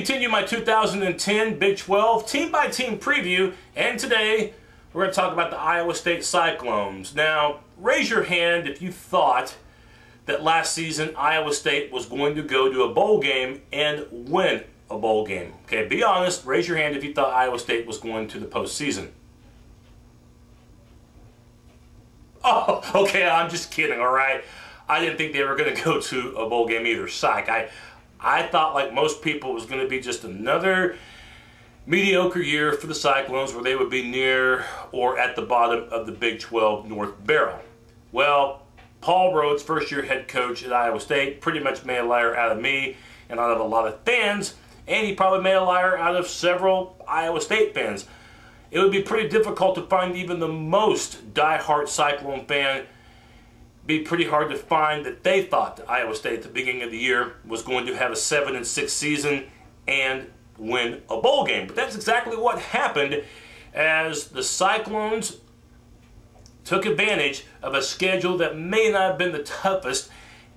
continue my 2010 Big 12 team-by-team preview, and today we're going to talk about the Iowa State Cyclones. Now, raise your hand if you thought that last season Iowa State was going to go to a bowl game and win a bowl game. Okay, be honest, raise your hand if you thought Iowa State was going to the postseason. Oh, okay, I'm just kidding, all right? I didn't think they were going to go to a bowl game either. Psych. I thought, like most people, it was going to be just another mediocre year for the Cyclones where they would be near or at the bottom of the Big 12 North barrel. Well, Paul Rhodes, first-year head coach at Iowa State, pretty much made a liar out of me and out of a lot of fans, and he probably made a liar out of several Iowa State fans. It would be pretty difficult to find even the most die-hard Cyclone fan. Be pretty hard to find that they thought that Iowa State at the beginning of the year was going to have a 7-6 season and win a bowl game. But that's exactly what happened as the Cyclones took advantage of a schedule that may not have been the toughest,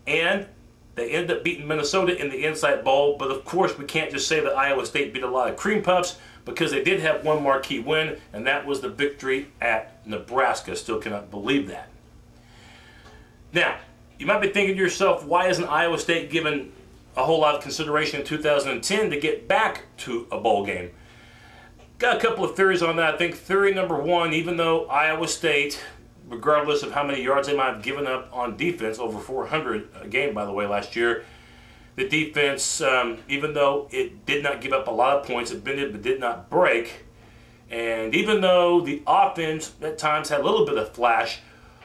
and they ended up beating Minnesota in the Insight Bowl. But of course, we can't just say that Iowa State beat a lot of cream puffs, because they did have one marquee win, and that was the victory at Nebraska. Still cannot believe that. Now, you might be thinking to yourself, why isn't Iowa State given a whole lot of consideration in 2010 to get back to a bowl game? Got a couple of theories on that. I think theory number one, even though Iowa State, regardless of how many yards they might have given up on defense, over 400 a game, by the way, last year, the defense, even though it did not give up a lot of points, it bended but did not break. And even though the offense at times had a little bit of flash,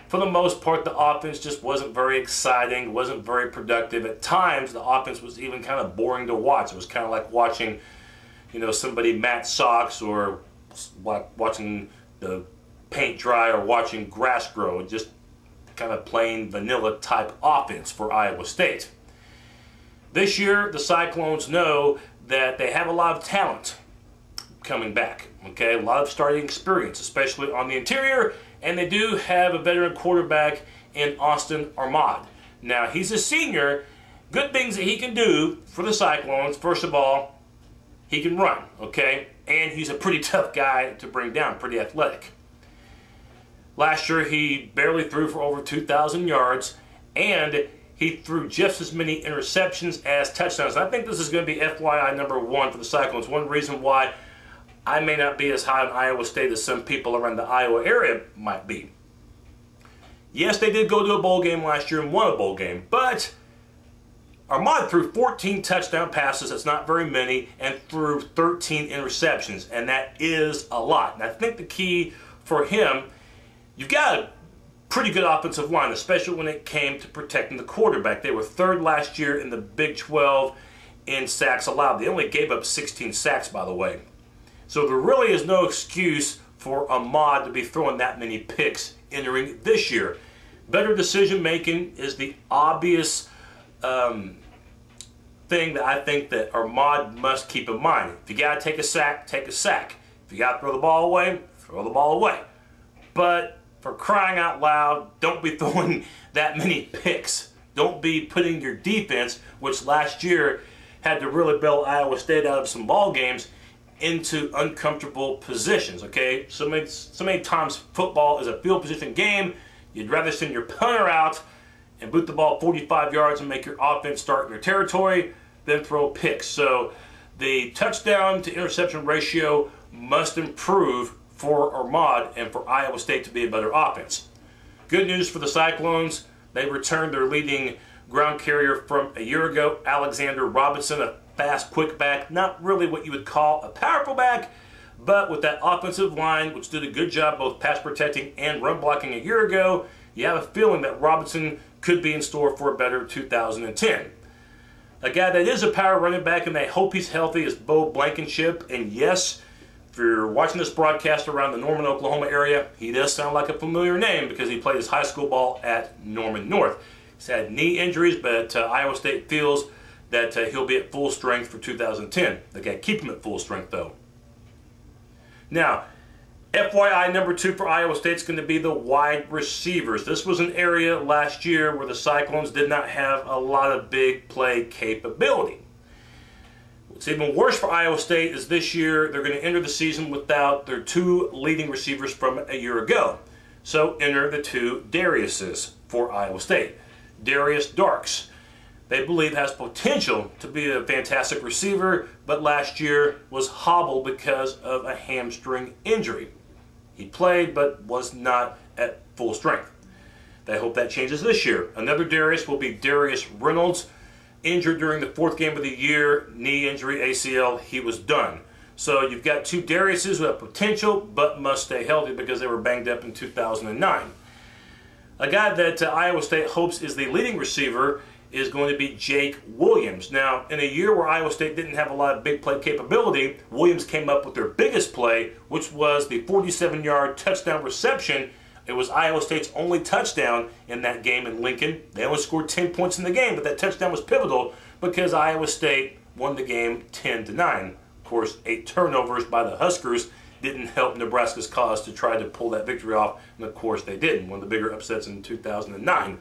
for the most part, the offense just wasn't very exciting, wasn't very productive. At times, the offense was even kind of boring to watch. It was kind of like watching, you know, somebody mat socks, or watching the paint dry, or watching grass grow. Just kind of plain vanilla type offense for Iowa State. This year, the Cyclones know that they have a lot of talent coming back. Okay, a lot of starting experience, especially on the interior. And they do have a veteran quarterback in Auston Arnaud. Now, he's a senior. Good things that he can do for the Cyclones. First of all, he can run, okay? And he's a pretty tough guy to bring down, pretty athletic. Last year, he barely threw for over 2,000 yards, and he threw just as many interceptions as touchdowns. And I think this is going to be FYI number one for the Cyclones. One reason why I may not be as high on Iowa State as some people around the Iowa area might be. Yes, they did go to a bowl game last year and won a bowl game, but Arnaud threw 14 touchdown passes, that's not very many, and threw 13 interceptions, and that is a lot. And I think the key for him, you've got a pretty good offensive line, especially when it came to protecting the quarterback. They were third last year in the Big 12 in sacks allowed. They only gave up 16 sacks, by the way. So there really is no excuse for Arnaud to be throwing that many picks entering this year. Better decision making is the obvious thing that I think that Arnaud must keep in mind. If you got to take a sack, take a sack. If you got to throw the ball away, throw the ball away. But for crying out loud, don't be throwing that many picks. Don't be putting your defense, which last year had to really bail Iowa State out of some ball games, into uncomfortable positions, okay? So many times football is a field position game. You'd rather send your punter out and boot the ball 45 yards and make your offense start in your territory than throw picks. So the touchdown to interception ratio must improve for Arnaud and for Iowa State to be a better offense. Good news for the Cyclones. They returned their leading ground carrier from a year ago, Alexander Robinson, a fast, quick back. Not really what you would call a powerful back, but with that offensive line, which did a good job both pass protecting and run blocking a year ago, you have a feeling that Robinson could be in store for a better 2010. A guy that is a power running back, and they hope he's healthy, is Bo Blankenship. And yes, if you're watching this broadcast around the Norman, Oklahoma area, he does sound like a familiar name because he played his high school ball at Norman North. He's had knee injuries, but Iowa State feels that he'll be at full strength for 2010. They got to keep him at full strength, though. Now, FYI number two for Iowa State is going to be the wide receivers. This was an area last year where the Cyclones did not have a lot of big play capability. What's even worse for Iowa State is this year they're going to enter the season without their 2 leading receivers from a year ago. So enter the 2 Dariuses for Iowa State. Darius Darks, they believe has potential to be a fantastic receiver, but last year was hobbled because of a hamstring injury. He played but was not at full strength. They hope that changes this year. Another Darius will be Darius Reynolds, injured during the 4th game of the year, knee injury, ACL, he was done. So you've got 2 Dariuses who have potential but must stay healthy because they were banged up in 2009. A guy that Iowa State hopes is the leading receiver is going to be Jake Williams. Now, in a year where Iowa State didn't have a lot of big play capability, Williams came up with their biggest play, which was the 47-yard touchdown reception. It was Iowa State's only touchdown in that game in Lincoln. They only scored 10 points in the game, but that touchdown was pivotal because Iowa State won the game 10-9. Of course, 8 turnovers by the Huskers didn't help Nebraska's cause to try to pull that victory off, and of course they didn't. One of the bigger upsets in 2009.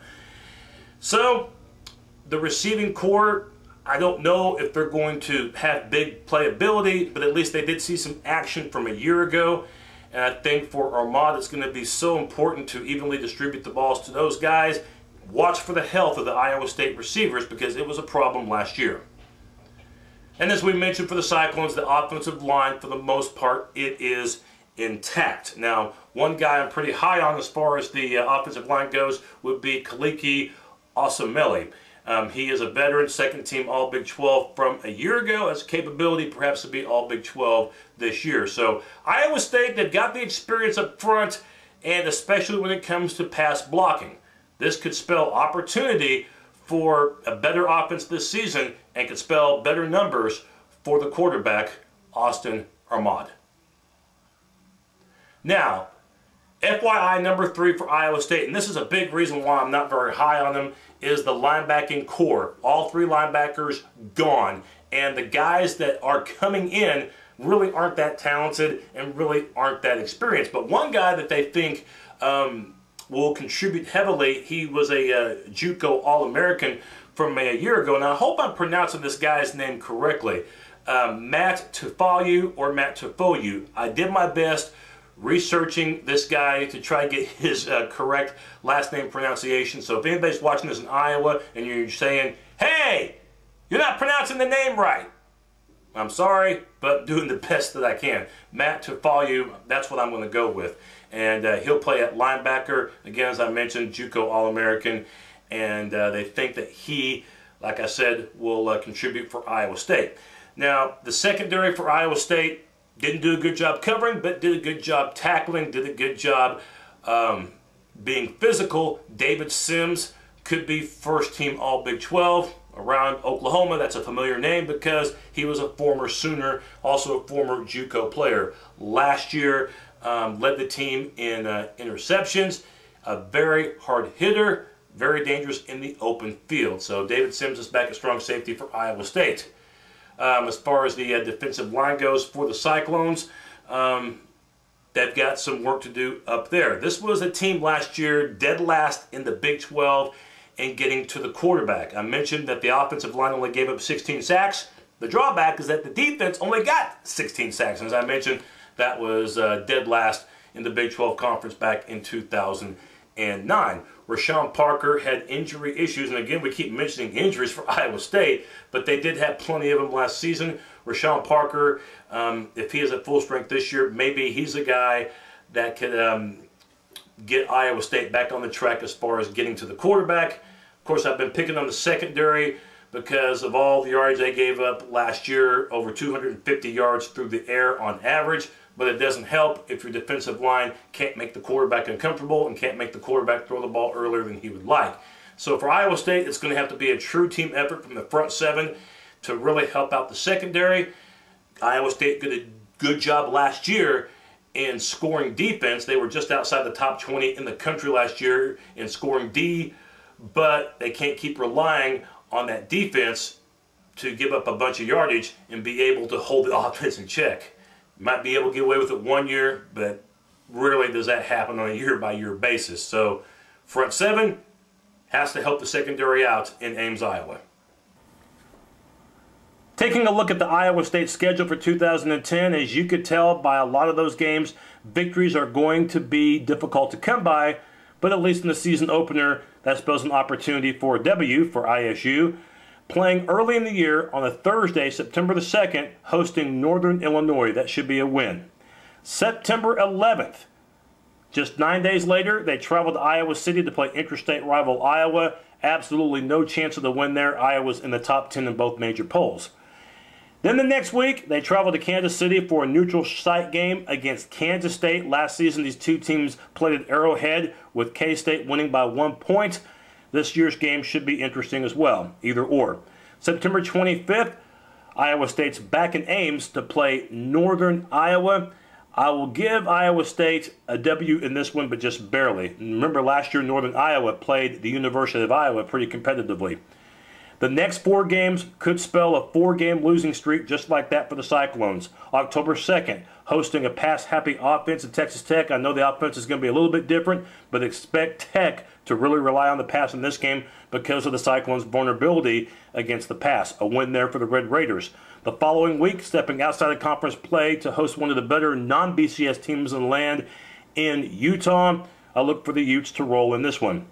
So, the receiving core, I don't know if they're going to have big playability, but at least they did see some action from a year ago. And I think for Arnaud, it's going to be so important to evenly distribute the balls to those guys. Watch for the health of the Iowa State receivers because it was a problem last year. And as we mentioned for the Cyclones, the offensive line, for the most part, it is intact. Now, one guy I'm pretty high on as far as the offensive line goes would be Kaliki Osemele. He is a veteran, 2nd-team All-Big 12 from a year ago, has capability perhaps to be All-Big 12 this year. So Iowa State, they've got the experience up front, and especially when it comes to pass blocking. This could spell opportunity for a better offense this season and could spell better numbers for the quarterback, Auston Arnaud. Now, FYI number 3 for Iowa State, and this is a big reason why I'm not very high on them, is the linebacking core. All 3 linebackers gone. And the guys that are coming in really aren't that talented and really aren't that experienced. But one guy that they think will contribute heavily, he was a JUCO All-American from a year ago. And I hope I'm pronouncing this guy's name correctly. Matt Tufayu or Matt Tufoyu. I did my best researching this guy to try to get his correct last name pronunciation. So if anybody's watching this in Iowa and you're saying, hey, you're not pronouncing the name right, I'm sorry, but I'm doing the best that I can. Matt Tufayu, that's what I'm going to go with. And he'll play at linebacker. Again, as I mentioned, JUCO All-American. And they think that he, like I said, will contribute for Iowa State. Now, the secondary for Iowa State didn't do a good job covering, but did a good job tackling, did a good job being physical. David Sims could be 1st-team All-Big 12 around Oklahoma. That's a familiar name because he was a former Sooner, also a former JUCO player. Last year, led the team in interceptions, a very hard hitter, very dangerous in the open field. So David Sims is back at strong safety for Iowa State. As far as the defensive line goes for the Cyclones, they've got some work to do up there. This was a team last year dead last in the Big 12 in getting to the quarterback. I mentioned that the offensive line only gave up 16 sacks. The drawback is that the defense only got 16 sacks. And as I mentioned, that was dead last in the Big 12 conference back in 2009. Rashawn Parker had injury issues, and again, we keep mentioning injuries for Iowa State, but they did have plenty of them last season. Rashawn Parker, if he is at full strength this year, maybe he's a guy that could get Iowa State back on the track as far as getting to the quarterback. Of course, I've been picking on the secondary because of all the yards they gave up last year, over 250 yards through the air on average. But it doesn't help if your defensive line can't make the quarterback uncomfortable and can't make the quarterback throw the ball earlier than he would like. So for Iowa State, it's going to have to be a true team effort from the front 7 to really help out the secondary. Iowa State did a good job last year in scoring defense. They were just outside the top 20 in the country last year in scoring D, but they can't keep relying on that defense to give up a bunch of yardage and be able to hold the offense in check. Might be able to get away with it one year, but rarely does that happen on a year-by-year basis. So front 7 has to help the secondary out in Ames, Iowa. Taking a look at the Iowa State schedule for 2010, as you could tell by a lot of those games, victories are going to be difficult to come by, but at least in the season opener, that spells an opportunity for a W for ISU. Playing early in the year on a Thursday, September the 2nd, hosting Northern Illinois. That should be a win. September 11th, just 9 days later, they travel to Iowa City to play interstate rival Iowa. Absolutely no chance of the win there. Iowa's in the top 10 in both major polls. Then the next week, they travel to Kansas City for a neutral site game against Kansas State. Last season, these two teams played at Arrowhead, with K-State winning by 1 point. This year's game should be interesting as well, either or. September 25th, Iowa State's back in Ames to play Northern Iowa. I will give Iowa State a W in this one, but just barely. Remember, last year Northern Iowa played the University of Iowa pretty competitively. The next 4 games could spell a 4-game losing streak just like that for the Cyclones. October 2nd, hosting a pass-happy offense at Texas Tech. I know the offense is going to be a little bit different, but expect Tech to really rely on the pass in this game because of the Cyclones' vulnerability against the pass. A win there for the Red Raiders. The following week, stepping outside of conference play to host one of the better non-BCS teams in the land in Utah. I look for the Utes to roll in this one.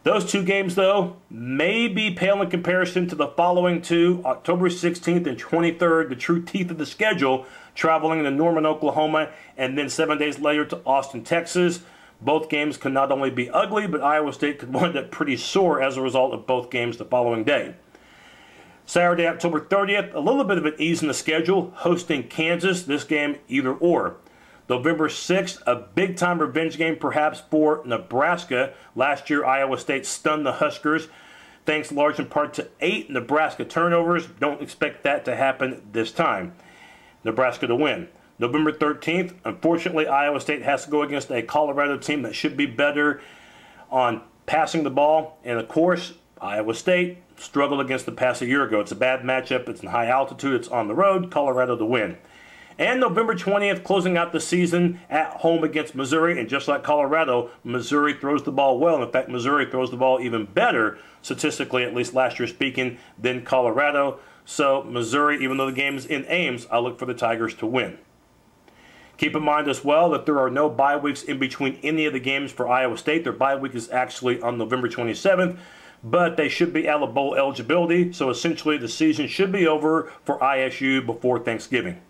Those 2 games, though, may be pale in comparison to the following 2, October 16th and 23rd, the true teeth of the schedule, traveling to Norman, Oklahoma, and then 7 days later to Austin, Texas. Both games can not only be ugly, but Iowa State could wind up pretty sore as a result of both games the following day. Saturday, October 30th, a little bit of an ease in the schedule, hosting Kansas, this game either or. November 6th, a big-time revenge game perhaps for Nebraska. Last year, Iowa State stunned the Huskers, thanks large in part to 8 Nebraska turnovers. Don't expect that to happen this time. Nebraska to win. November 13th, unfortunately, Iowa State has to go against a Colorado team that should be better on passing the ball. And, of course, Iowa State struggled against the pass a year ago. It's a bad matchup. It's in high altitude. It's on the road. Colorado to win. And November 20th, closing out the season at home against Missouri. And just like Colorado, Missouri throws the ball well. In fact, Missouri throws the ball even better, statistically, at least last year speaking, than Colorado. So Missouri, even though the game is in Ames, I look for the Tigers to win. Keep in mind as well that there are no bye weeks in between any of the games for Iowa State. Their bye week is actually on November 27th, but they should be out of bowl eligibility. So essentially the season should be over for ISU before Thanksgiving.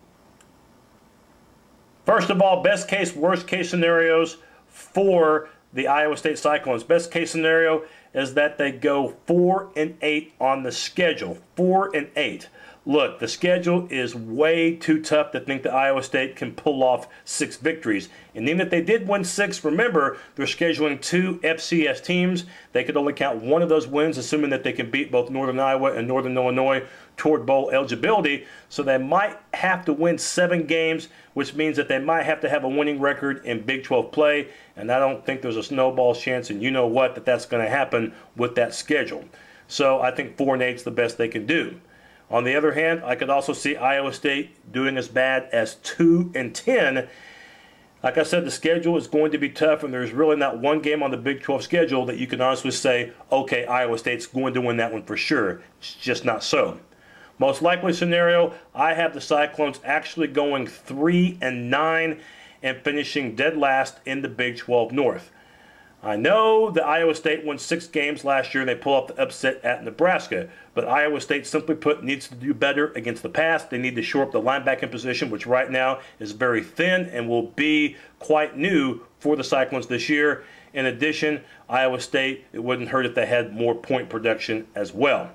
First of all, best case, worst case scenarios for the Iowa State Cyclones. Best case scenario is that they go 4-8 on the schedule. 4-8. Look, the schedule is way too tough to think that Iowa State can pull off 6 victories. And even if they did win 6, remember, they're scheduling 2 FCS teams. They could only count one of those wins, assuming that they can beat both Northern Iowa and Northern Illinois toward bowl eligibility. So they might have to win 7 games, which means that they might have to have a winning record in Big 12 play. And I don't think there's a snowball's chance, and you know what, that's going to happen with that schedule. So I think 4-8 is the best they can do. On the other hand, I could also see Iowa State doing as bad as 2-10. Like I said, the schedule is going to be tough, and there's really not one game on the Big 12 schedule that you can honestly say, okay, Iowa State's going to win that one for sure. It's just not so. Most likely scenario, I have the Cyclones actually going 3-9 and finishing dead last in the Big 12 North. I know that Iowa State won 6 games last year and they pull off the upset at Nebraska, but Iowa State, simply put, needs to do better against the pass. They need to shore up the linebacking position, which right now is very thin and will be quite new for the Cyclones this year. In addition, Iowa State, it wouldn't hurt if they had more point production as well.